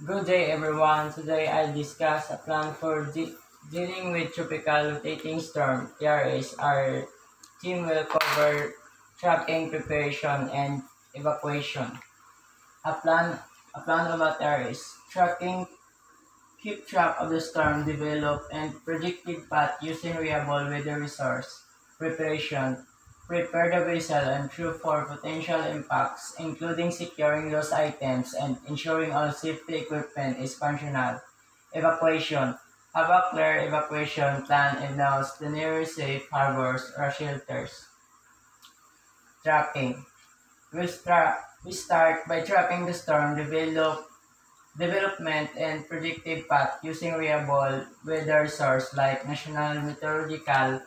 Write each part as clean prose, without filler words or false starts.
Good day, everyone. Today I'll discuss a plan for dealing with tropical rotating storm. Here is our team will cover tracking, preparation, and evacuation. A plan, a plan of that is tracking, keep track of the storm develop and predictive path using reliable weather resource. Preparation, prepare the vessel and crew for potential impacts, including securing lost items and ensuring all safety equipment is functional. Evacuation, have a clear evacuation plan and announce the nearest safe harbors or shelters. Tracking, we start by tracking the storm development and predictive path using reliable weather sources like national meteorological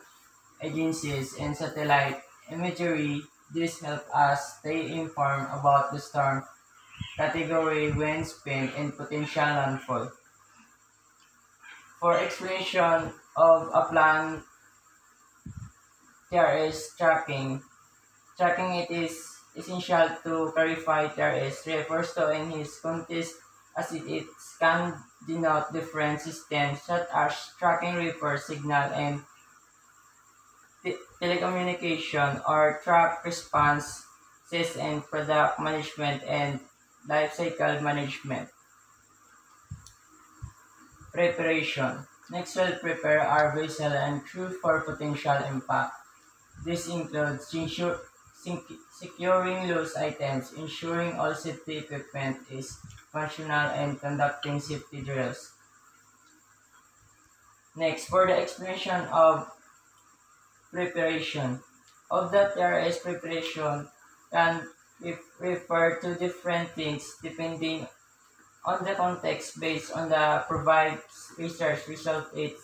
agencies and satellite imagery. This helps us stay informed about the storm category, wind speed, and potential landfall. For explanation of a plan, there is tracking. Tracking it is essential to clarify TRS refers to in his context as it can denote different systems such as tracking reverse signal and telecommunication or track response and product management and lifecycle management. Preparation. Next, we'll prepare our vessel and crew for potential impact. This includes securing loose items, ensuring all safety equipment is functional, and conducting safety drills. Next, for the explanation of preparation. Of that there is preparation can refer to different things depending on the context based on the provided research result. It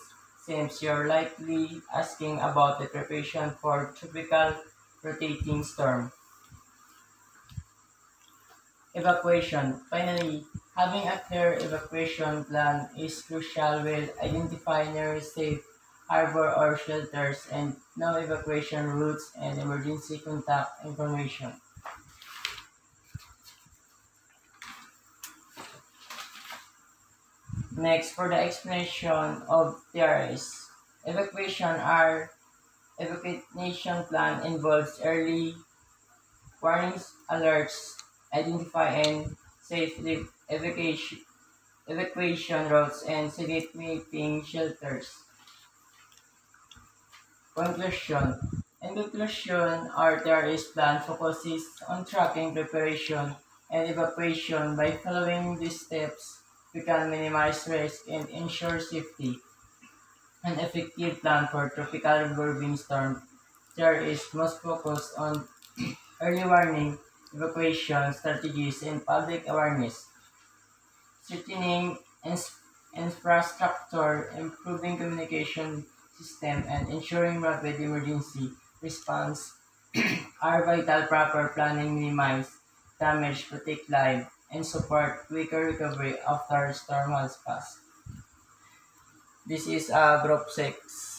seems you're likely asking about the preparation for tropical rotating storm. Evacuation. Finally, having a clear evacuation plan is crucial with identifying nearest safe harbor or shelters and know evacuation routes and emergency contact information. Next, for the explanation of TRS. Evacuation plan involves early warnings, alerts, identify and safely evacuation routes, and designating shelters. Conclusion. In conclusion, our terrorist plan focuses on tracking preparation and evacuation. By following these steps, we can minimize risk and ensure safety. An effective plan for tropical urban storm terrorists must focus on early warning, evacuation strategies, and public awareness, strengthening infrastructure, improving communication system, and ensuring rapid emergency response are vital. Proper planning minimize damage, protect life, and support quicker recovery after storm has passed. This is Group 6.